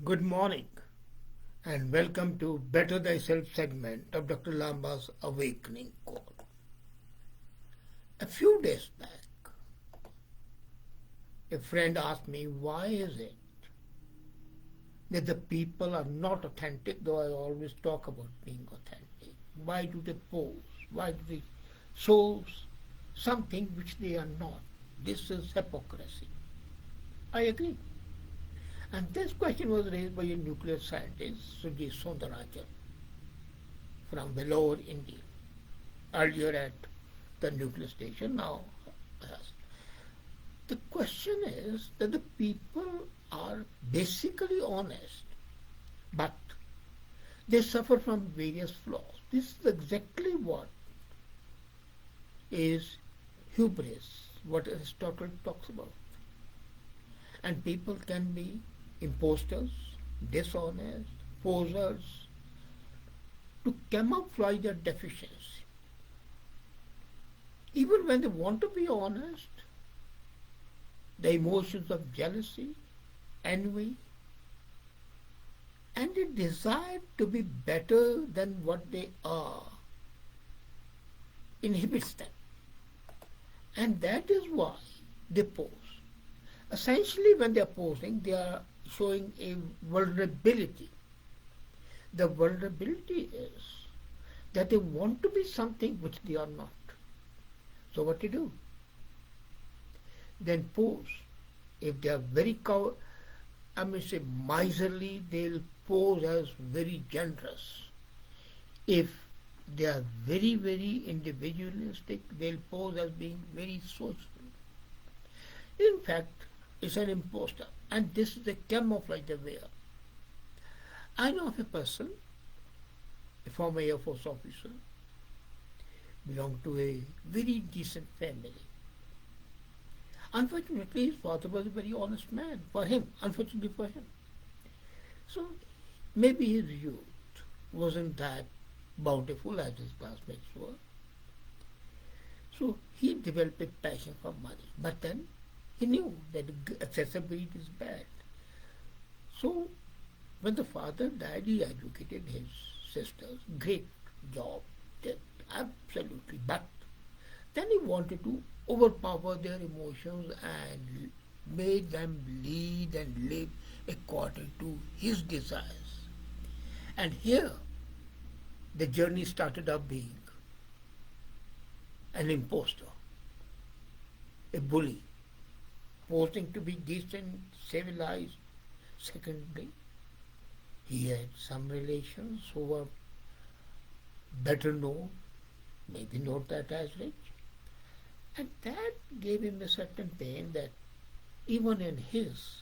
Good morning and welcome to Better Thyself segment of Dr. Lamba's Awakening Call. A few days back, a friend asked me why is it that the people are not authentic, though I always talk about being authentic. Why do they pose? Why do they show something which they are not? This is hypocrisy. I agree. And this question was raised by a nuclear scientist, Sujit Sundararajan, from Vellore, India, earlier at the nuclear station, now has. The question is that the people are basically honest, but they suffer from various flaws. This is exactly what is hubris, what Aristotle talks about. And people can be imposters, dishonest, posers, to camouflage their deficiency. Even when they want to be honest, the emotions of jealousy, envy, and a desire to be better than what they are inhibits them. And that is why they pose. Essentially, when they are posing, they are showing a vulnerability. The vulnerability is that they want to be something which they are not. So what to do? Then pose. If they are very miserly, they'll pose as very generous. If they are very, very individualistic, they'll pose as being very social. In fact, it's an imposter. And this is the camouflage they wear. I know of a person, a former Air Force officer, belonged to a very decent family. Unfortunately, his father was a very honest man for him, unfortunately for him. So maybe his youth wasn't that bountiful as his classmates were. So he developed a passion for money. But then he knew that excessive greed is bad. So when the father died, he educated his sisters. Great job, absolutely. But then he wanted to overpower their emotions and made them lead and live according to his desires. And here the journey started up being an impostor, a bully, posing to be decent, civilized. Secondly, he had some relations who were better known, maybe not that as rich. And that gave him a certain pain that even in his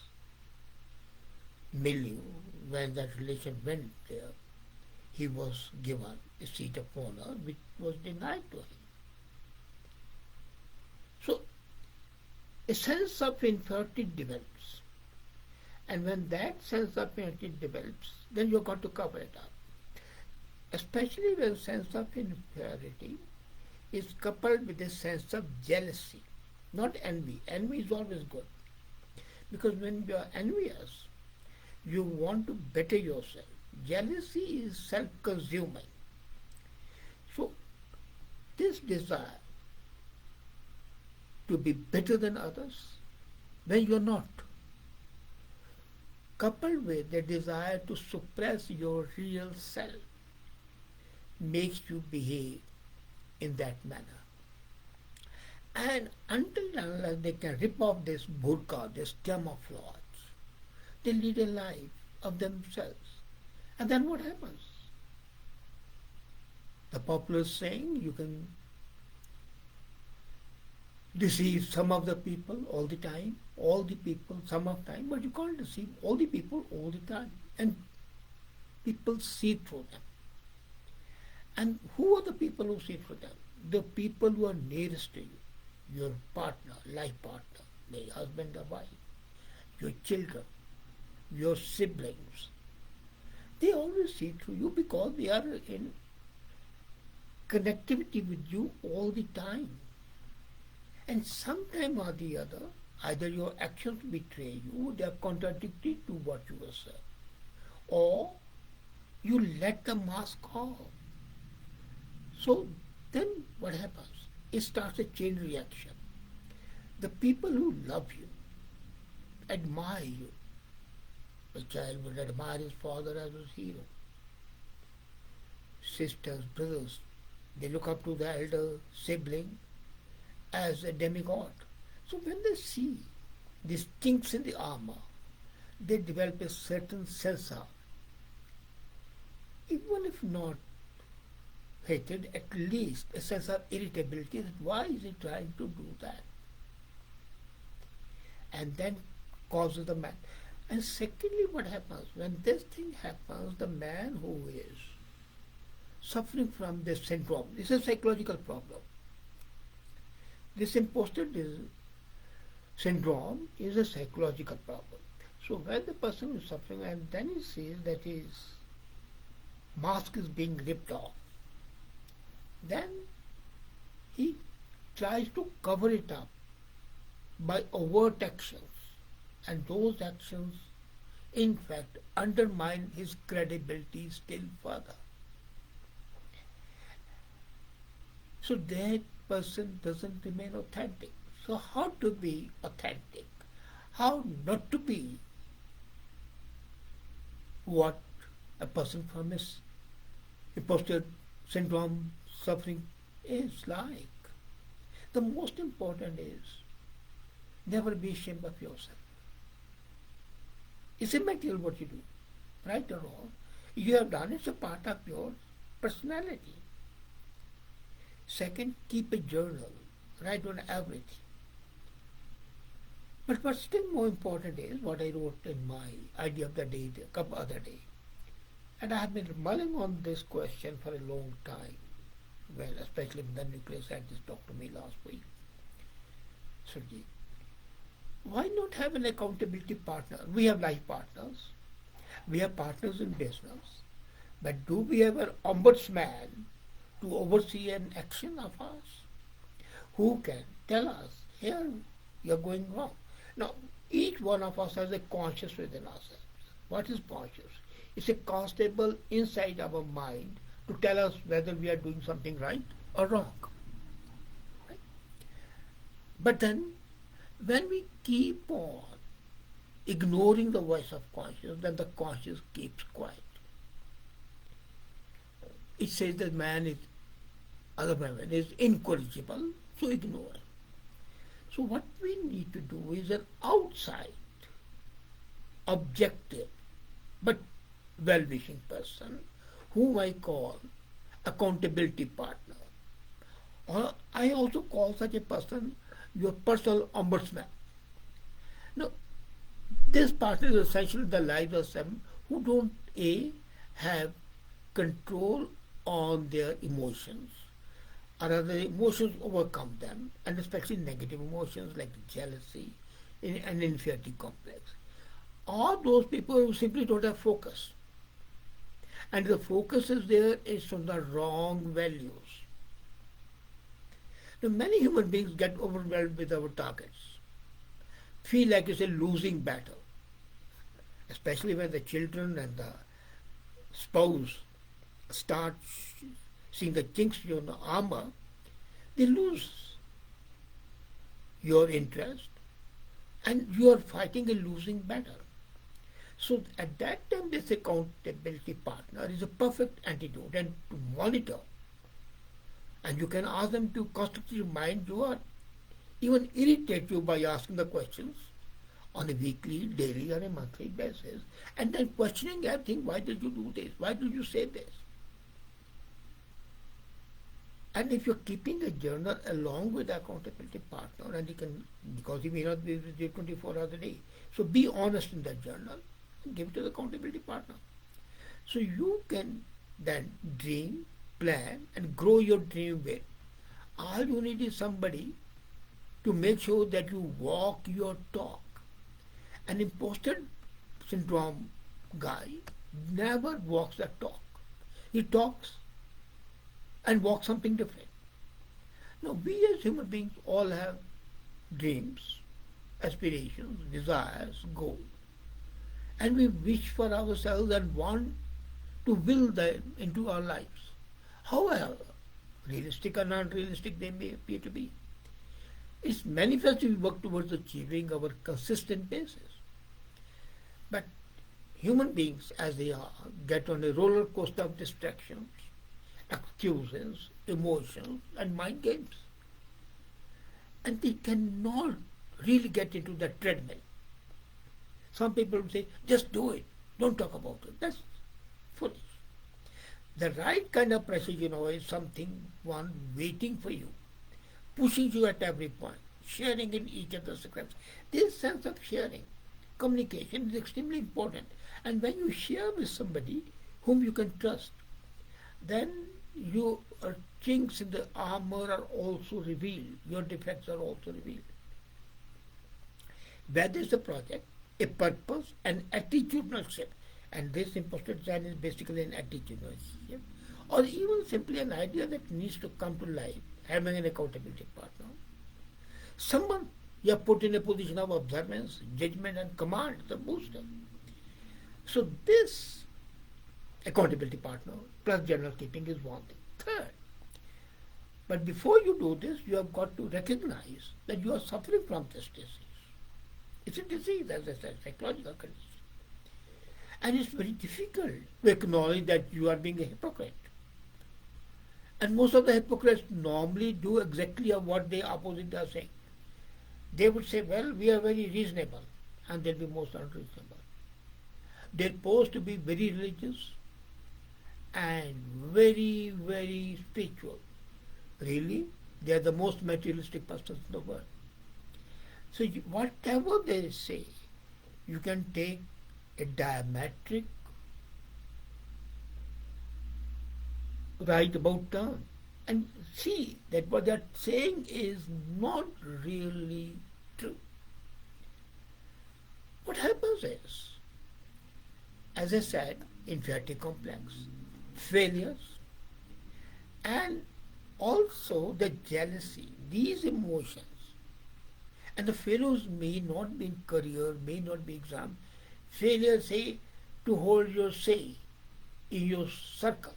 milieu, when that relation went there, he was given a seat of honor which was denied to him. So a sense of inferiority develops. And when that sense of inferiority develops, then you've got to cover it up. Especially when sense of inferiority is coupled with a sense of jealousy, not envy. Envy is always good. Because when you are envious, you want to better yourself. Jealousy is self-consuming. So this desire to be better than others, when you're not, coupled with the desire to suppress your real self, makes you behave in that manner. And until and unless they can rip off this burqa, this camouflage, they lead a life of themselves. And then what happens? The popular saying, you can deceive some of the people all the time, all the people some of the time, but you can't deceive all the people all the time. And people see through them. And who are the people who see through them? The people who are nearest to you, your partner, life partner, the husband or wife, your children, your siblings. They always see through you because they are in connectivity with you all the time. And sometime or the other, either your actions betray you, they are contradictory to what you assert. or you let the mask off. So then what happens? It starts a chain reaction. The people who love you, admire you. The child would admire his father as his hero. Sisters, brothers, they look up to the elder sibling as a demigod. So when they see these chinks in the armor, they develop a certain sense of, even if not hatred, at least a sense of irritability that why is he trying to do that? And then causes the man. And secondly, what happens? When this thing happens, the man who is suffering from this syndrome, this is a psychological problem. This imposter syndrome is a psychological problem. So when the person is suffering and then he sees that his mask is being ripped off, then he tries to cover it up by overt actions, and those actions in fact undermine his credibility still further. So that person doesn't remain authentic. So how to be authentic? How not to be what a person from his imposter syndrome suffering is like? The most important is never be ashamed of yourself. It's immaterial what you do, right or wrong. You have done, it's a part of your personality. Second, keep a journal, write on everything. But what's still more important is what I wrote in my idea of the day, the other day. And I have been mulling on this question for a long time. Well, especially when the nuclear scientist talked to me last week. Surjit, why not have an accountability partner? We have life partners. We have partners in business. But do we have an ombudsman to oversee an action of us? Who can tell us, here, you're going wrong. Now, each one of us has a conscious within ourselves. What is conscious? It's a constable inside our mind to tell us whether we are doing something right or wrong. Right? But then, when we keep on ignoring the voice of conscience, then the conscience keeps quiet. It says that other man is incorrigible, so ignore it. So what we need to do is an outside, objective, but well-wishing person whom I call accountability partner. Or I also call such a person your personal ombudsman. Now, this partner is essentially the lives of some who don't have control on their emotions, or other emotions overcome them, and especially negative emotions like jealousy and inferiority complex. All those people who simply don't have focus. And the focus is there is from the wrong values. Now, many human beings get overwhelmed with our targets, feel like it's a losing battle, especially when the children and the spouse start seeing the chinks in the armor, they lose your interest and you are fighting a losing battle. So at that time, this accountability partner is a perfect antidote and to monitor. And you can ask them to constantly remind you or even irritate you by asking the questions on a weekly, daily, or a monthly basis, and then questioning everything. Why did you do this? Why did you say this? And if you're keeping a journal along with the accountability partner, and you can, because you may not be with you 24 hours a day, so be honest in that journal and give it to the accountability partner. So you can then dream, plan, and grow your dream with. All you need is somebody to make sure that you walk your talk. An imposter syndrome guy never walks that talk. He talks and walks something different. Now, we as human beings all have dreams, aspirations, desires, goals. and we wish for ourselves and want to will them into our lives. However realistic or non-realistic they may appear to be, it's manifest we work towards achieving our consistent basis. But human beings, as they are, get on a roller coaster of distractions, excuses, emotions, and mind games. And they cannot really get into that treadmill. Some people say, just do it, don't talk about it. That's foolish. The right kind of pressure, is something one waiting for you, pushing you at every point, sharing in each other's success. This sense of sharing, communication is extremely important. And when you share with somebody whom you can trust, then your chinks in the armor are also revealed, your defects are also revealed. Where there is a project, a purpose, an attitudinal shift, and this imposter design is basically an attitudinal shift, or even simply an idea that needs to come to life, having an accountability partner. Someone you have put in a position of observance, judgment, and command, the booster. So this accountability partner plus journal keeping is one thing. Third, but before you do this, you have got to recognize that you are suffering from this disease. It's a disease, as I said, psychological condition. And it's very difficult to acknowledge that you are being a hypocrite. And most of the hypocrites normally do exactly what the opposite are saying. They would say, well, we are very reasonable, and they'll be most unreasonable. They're supposed to be very religious and very, very spiritual. Really, they are the most materialistic persons in the world. So whatever they say, you can take a diametric right about turn and see that what they're saying is not really true. What happens is, as I said, inferiority complex, failures, and also the jealousy, these emotions. And the failures may not be in career, may not be exam. Failure, say, to hold your say in your circle.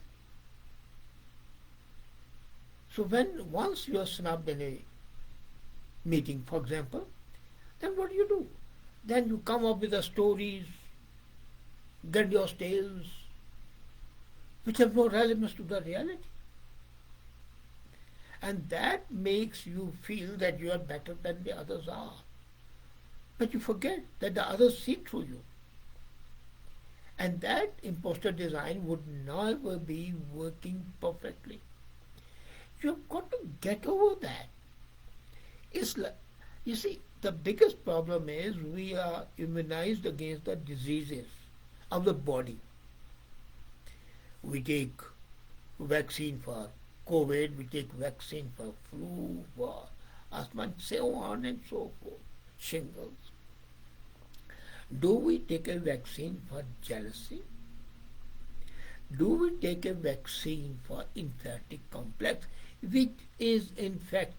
So once you are snubbed in a meeting, for example, then what do? Then you come up with the stories, grandiose tales, which have no relevance to the reality. And that makes you feel that you are better than the others are. But you forget that the others see through you. And that imposter design would never be working perfectly. You've got to get over that. It's like, you see, the biggest problem is we are immunized against the diseases of the body. We take vaccine for COVID, we take vaccine for flu, for asthma, and so on and so forth, shingles. Do we take a vaccine for jealousy? Do we take a vaccine for inferiority complex, which is in fact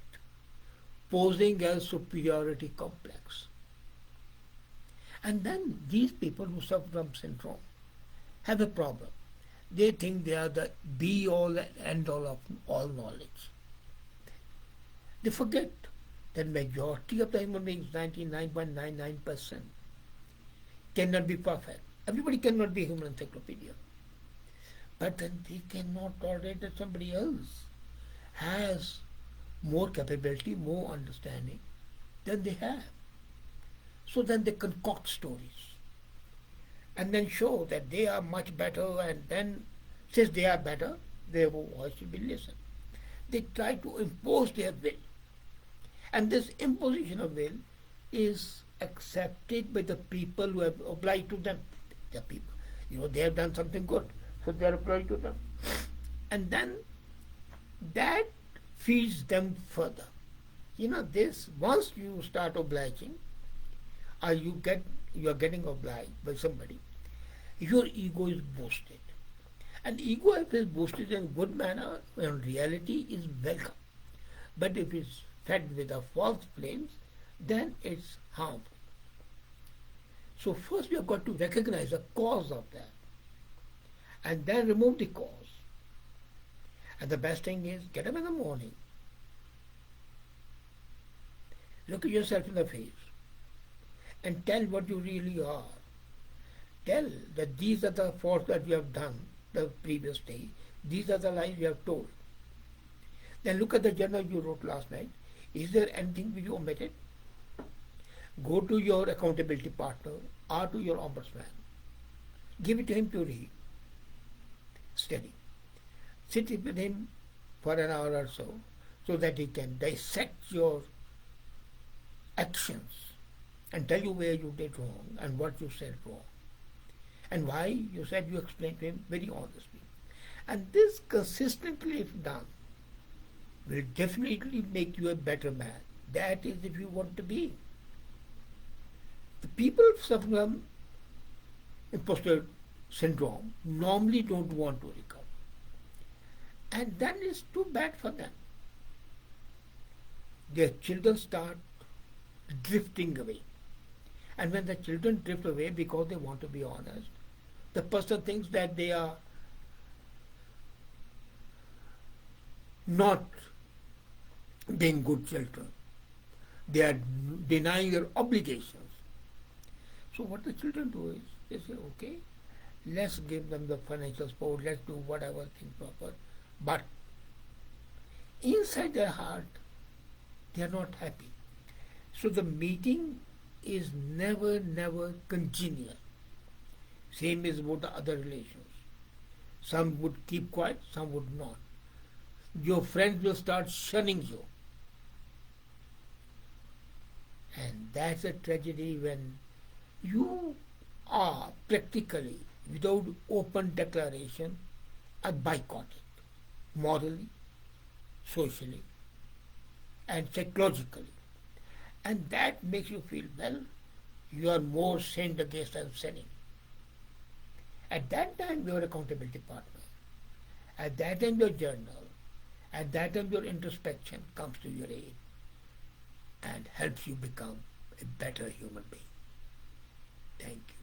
posing as superiority complex? And then these people who suffer from syndrome have a problem. They think they are the be-all and end-all of all knowledge. They forget that majority of the human beings, 99.99%, cannot be perfect. Everybody cannot be a human encyclopedia. But then they cannot tolerate that somebody else has more capability, more understanding than they have. So then they concoct stories and then show that they are much better, and then since they are better, their voice should be listened. They try to impose their will. And this imposition of will is accepted by the people who have obliged to them. The people, they have done something good, so they are obliged to them. And then that feeds them further. This, once you start obliging, or you are getting obliged by somebody, your ego is boosted. And ego, if it is boosted in a good manner, in reality is welcome. But if it's fed with a false flames, then it's harmful. So first we have got to recognize the cause of that and then remove the cause. And the best thing is get up in the morning, look at yourself in the face and tell what you really are. Tell that these are the faults that you have done the previous day. These are the lies you have told. Then look at the journal you wrote last night. Is there anything which you omitted? Go to your accountability partner or to your ombudsman. Give it to him to read. Study. Sit with him for an hour or so that he can dissect your actions and tell you where you did wrong and what you said wrong. And why you said, you explained to him very honestly. And this consistently, if done, will definitely make you a better man. That is if you want to be. The people suffering from imposter syndrome normally don't want to recover. And then it's too bad for them. Their children start drifting away. And when the children drift away because they want to be honest, the person thinks that they are not being good children. They are denying their obligations. So what the children do is, they say, okay, let's give them the financial support, let's do whatever thing proper. But inside their heart, they are not happy. So the meeting is never, never congenial. Same is about the other relations. Some would keep quiet, some would not. Your friends will start shunning you. And that's a tragedy when you are practically, without open declaration, are boycotted morally, socially, and psychologically. And that makes you feel, well, you are more sinned against than sinning. At that time, your accountability partner, at that time, your journal, at that time, your introspection comes to your aid and helps you become a better human being. Thank you.